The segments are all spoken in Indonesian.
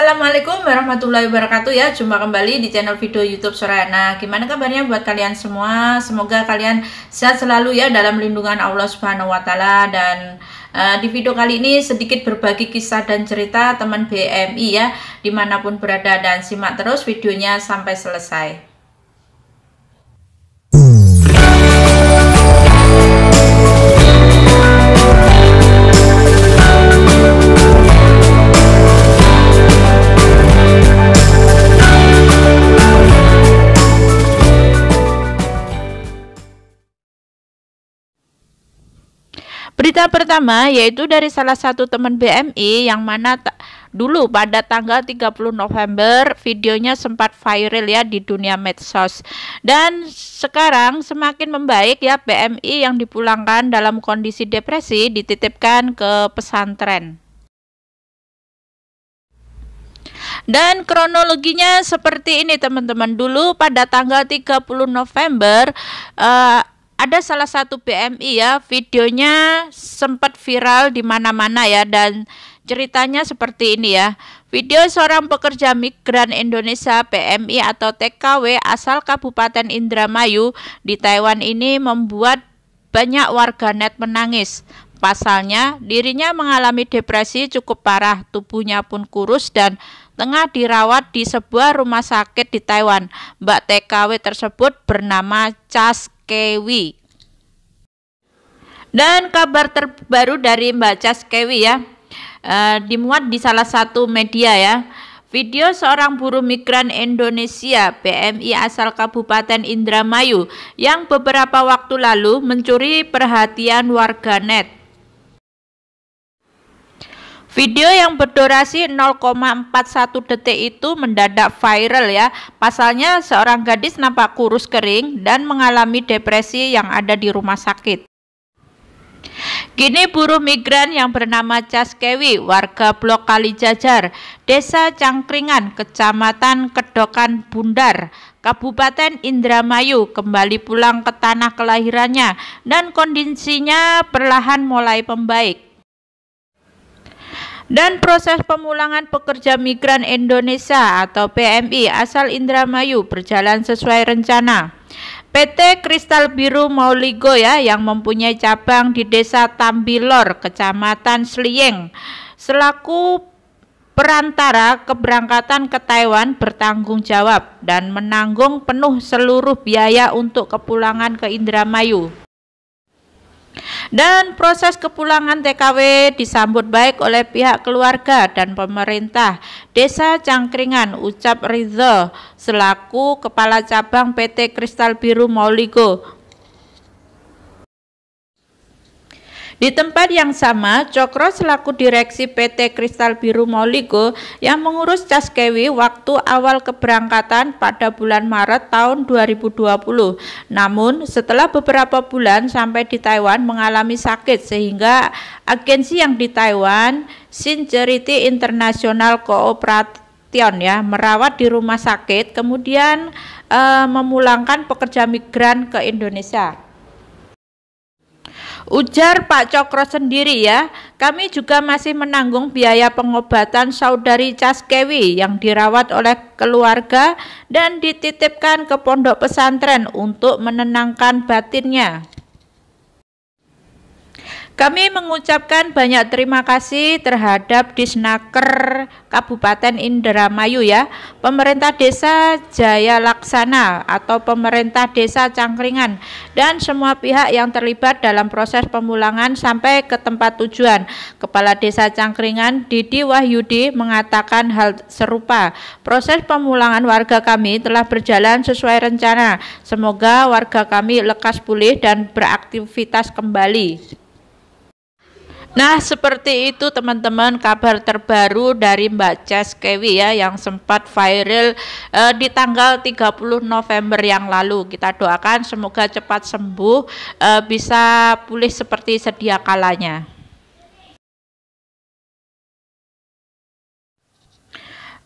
Assalamualaikum warahmatullahi wabarakatuh ya. Jumpa kembali di channel video YouTube Sorayana. Gimana kabarnya buat kalian semua? Semoga kalian sehat selalu ya dalam lindungan Allah Subhanahu wa taala. Dan di video kali ini sedikit berbagi kisah dan cerita teman BMI ya, dimanapun berada, dan simak terus videonya sampai selesai. Berita pertama yaitu dari salah satu teman BMI yang mana dulu pada tanggal 30 November videonya sempat viral ya di dunia medsos, dan sekarang semakin membaik ya. BMI yang dipulangkan dalam kondisi depresi dititipkan ke pesantren. Dan kronologinya seperti ini teman-teman. Dulu pada tanggal 30 November ada salah satu BMI ya, videonya sempat viral di mana-mana ya, dan ceritanya seperti ini ya. Video seorang pekerja migran Indonesia PMI atau TKW asal Kabupaten Indramayu di Taiwan ini membuat banyak warganet menangis. Pasalnya, dirinya mengalami depresi cukup parah, tubuhnya pun kurus dan tengah dirawat di sebuah rumah sakit di Taiwan. Mbak TKW tersebut bernama Cas Kewi. Dan kabar terbaru dari Mbak Cas Kewi ya, dimuat di salah satu media ya. Video seorang buruh migran Indonesia PMI asal Kabupaten Indramayu yang beberapa waktu lalu mencuri perhatian warganet. Video yang berdurasi 0,41 detik itu mendadak viral ya. Pasalnya seorang gadis nampak kurus kering dan mengalami depresi yang ada di rumah sakit. Kini buruh migran yang bernama Cas Kewi, warga Blok Kalijajar, Desa Cangkringan, Kecamatan Kedokan Bundar, Kabupaten Indramayu, kembali pulang ke tanah kelahirannya dan kondisinya perlahan mulai membaik. Dan proses pemulangan pekerja migran Indonesia atau PMI asal Indramayu berjalan sesuai rencana. PT Kristal Biru Mauligo ya, yang mempunyai cabang di Desa Tambilor, Kecamatan Sliyeng, selaku perantara keberangkatan ke Taiwan bertanggung jawab dan menanggung penuh seluruh biaya untuk kepulangan ke Indramayu. Dan proses kepulangan TKW disambut baik oleh pihak keluarga dan pemerintah Desa Cangkringan, ucap Ridho selaku Kepala Cabang PT Kristal Biru Mauligo. Di tempat yang sama, Cokro selaku direksi PT Kristal Biru Mauligo yang mengurus Cas Kewi waktu awal keberangkatan pada bulan Maret tahun 2020. Namun, setelah beberapa bulan sampai di Taiwan mengalami sakit sehingga agensi yang di Taiwan, Sincerity International Cooperation ya, merawat di rumah sakit, kemudian memulangkan pekerja migran ke Indonesia. Ujar Pak Cokro sendiri ya, kami juga masih menanggung biaya pengobatan saudari Cas Kewi yang dirawat oleh keluarga dan dititipkan ke pondok pesantren untuk menenangkan batinnya. Kami mengucapkan banyak terima kasih terhadap Disnaker Kabupaten Indramayu ya, pemerintah desa Jaya Laksana atau pemerintah desa Cangkringan, dan semua pihak yang terlibat dalam proses pemulangan sampai ke tempat tujuan. Kepala Desa Cangkringan Didi Wahyudi mengatakan hal serupa. Proses pemulangan warga kami telah berjalan sesuai rencana. Semoga warga kami lekas pulih dan beraktivitas kembali. Nah, seperti itu teman-teman kabar terbaru dari Mbak Cas Kewi ya, yang sempat viral di tanggal 30 November yang lalu. Kita doakan semoga cepat sembuh, bisa pulih seperti sedia kalanya.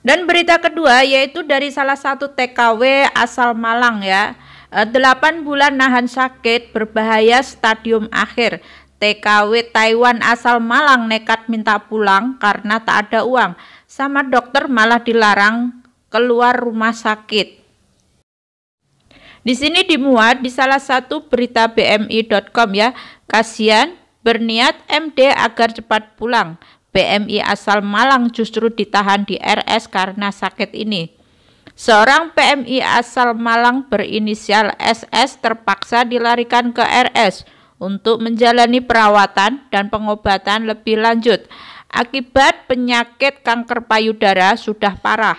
Dan berita kedua yaitu dari salah satu TKW asal Malang ya. 8 bulan nahan sakit berbahaya stadium akhir. TKW Taiwan asal Malang nekat minta pulang karena tak ada uang. sama dokter malah dilarang keluar rumah sakit. Di sini dimuat di salah satu berita bmi.com ya. Kasihan berniat MD agar cepat pulang. PMI asal Malang justru ditahan di RS karena sakit ini. Seorang PMI asal Malang berinisial SS terpaksa dilarikan ke RS untuk menjalani perawatan dan pengobatan lebih lanjut akibat penyakit kanker payudara sudah parah.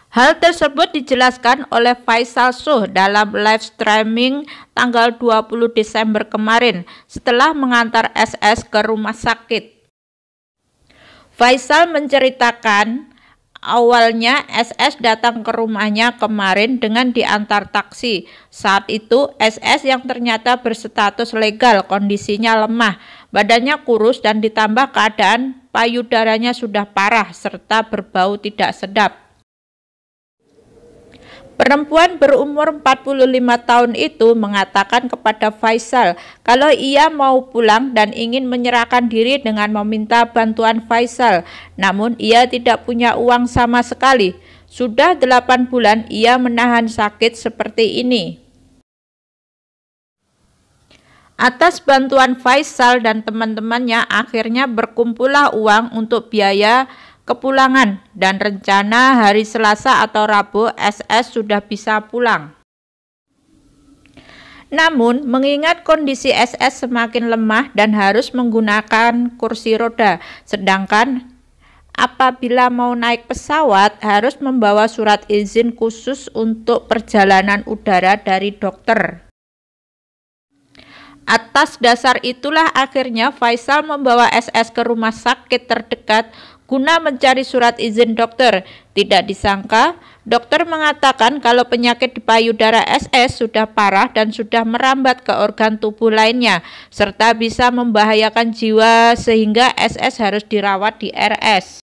Hal tersebut dijelaskan oleh Faisal Soh dalam live streaming tanggal 20 Desember kemarin setelah mengantar SS ke rumah sakit. Faisal menceritakan awalnya SS datang ke rumahnya kemarin dengan diantar taksi. Saat itu SS yang ternyata berstatus legal kondisinya lemah, badannya kurus dan ditambah keadaan payudaranya sudah parah serta berbau tidak sedap. Perempuan berumur 45 tahun itu mengatakan kepada Faisal kalau ia mau pulang dan ingin menyerahkan diri dengan meminta bantuan Faisal. Namun ia tidak punya uang sama sekali. Sudah 8 bulan ia menahan sakit seperti ini. Atas bantuan Faisal dan teman-temannya akhirnya berkumpullah uang untuk biaya kepulangan dan rencana hari Selasa atau Rabu SS sudah bisa pulang. Namun mengingat kondisi SS semakin lemah dan harus menggunakan kursi roda, sedangkan apabila mau naik pesawat harus membawa surat izin khusus untuk perjalanan udara dari dokter. Atas dasar itulah akhirnya Faisal membawa SS ke rumah sakit terdekat guna mencari surat izin dokter. Tidak disangka, dokter mengatakan kalau penyakit di payudara SS sudah parah dan sudah merambat ke organ tubuh lainnya, serta bisa membahayakan jiwa sehingga SS harus dirawat di RS.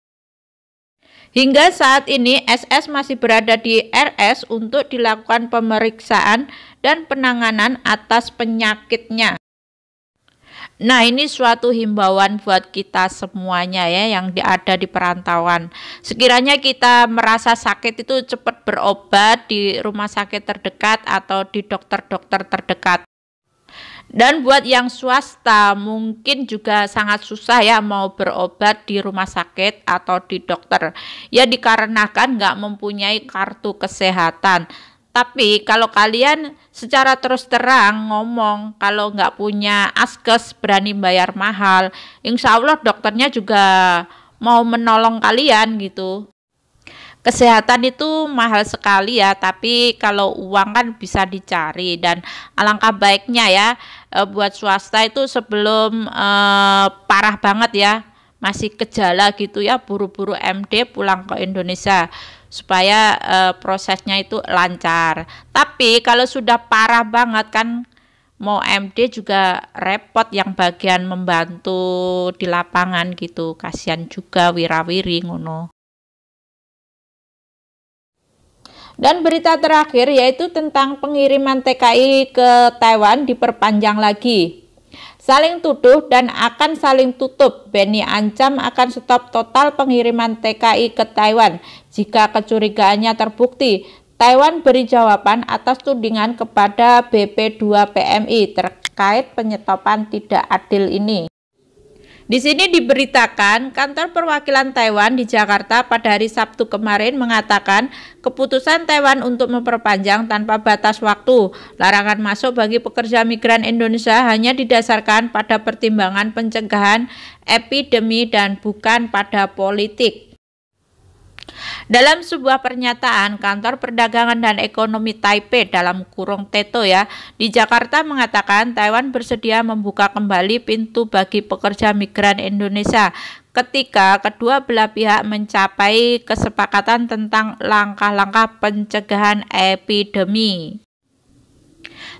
Hingga saat ini SS masih berada di RS untuk dilakukan pemeriksaan dan penanganan atas penyakitnya. Nah, ini suatu himbauan buat kita semuanya ya yang ada di perantauan. Sekiranya kita merasa sakit itu cepat berobat di rumah sakit terdekat atau di dokter-dokter terdekat. Dan buat yang swasta mungkin juga sangat susah ya mau berobat di rumah sakit atau di dokter. Ya dikarenakan nggak mempunyai kartu kesehatan. Tapi kalau kalian secara terus terang ngomong kalau nggak punya askes berani bayar mahal, insya Allah dokternya juga mau menolong kalian gitu. Kesehatan itu mahal sekali ya, tapi kalau uang kan bisa dicari dan alangkah baiknya ya buat swasta itu sebelum parah banget ya, masih gejala gitu ya, buru-buru MD pulang ke Indonesia supaya prosesnya itu lancar. Tapi kalau sudah parah banget kan mau MD juga repot yang bagian membantu di lapangan gitu. Kasihan juga wirawiri ngono. Dan berita terakhir yaitu tentang pengiriman TKI ke Taiwan diperpanjang lagi. Saling tuduh dan akan saling tutup. Benny ancam akan stop total pengiriman TKI ke Taiwan jika kecurigaannya terbukti. Taiwan beri jawaban atas tudingan kepada BP2PMI terkait penyetopan tidak adil ini. Di sini diberitakan kantor perwakilan Taiwan di Jakarta pada hari Sabtu kemarin mengatakan keputusan Taiwan untuk memperpanjang tanpa batas waktu larangan masuk bagi pekerja migran Indonesia hanya didasarkan pada pertimbangan pencegahan epidemi dan bukan pada politik. Dalam sebuah pernyataan, Kantor Perdagangan dan Ekonomi Taipei dalam kurung TETO ya, di Jakarta mengatakan Taiwan bersedia membuka kembali pintu bagi pekerja migran Indonesia ketika kedua belah pihak mencapai kesepakatan tentang langkah-langkah pencegahan epidemi.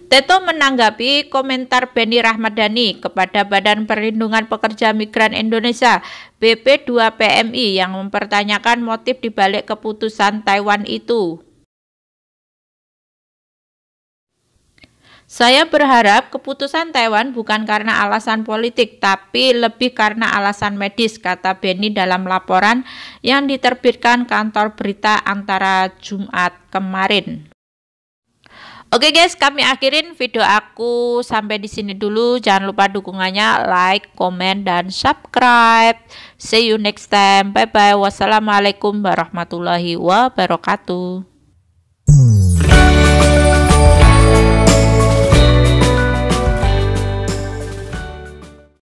TETO menanggapi komentar Benny Rahmadani kepada Badan Perlindungan Pekerja Migran Indonesia BP2PMI yang mempertanyakan motif dibalik keputusan Taiwan itu. Saya berharap keputusan Taiwan bukan karena alasan politik, tapi lebih karena alasan medis, kata Benny dalam laporan yang diterbitkan kantor berita antara Jumat kemarin. Oke guys, kami akhirin video aku sampai di sini dulu. Jangan lupa dukungannya, like, komen, dan subscribe. See you next time. Bye bye. Wassalamualaikum warahmatullahi wabarakatuh.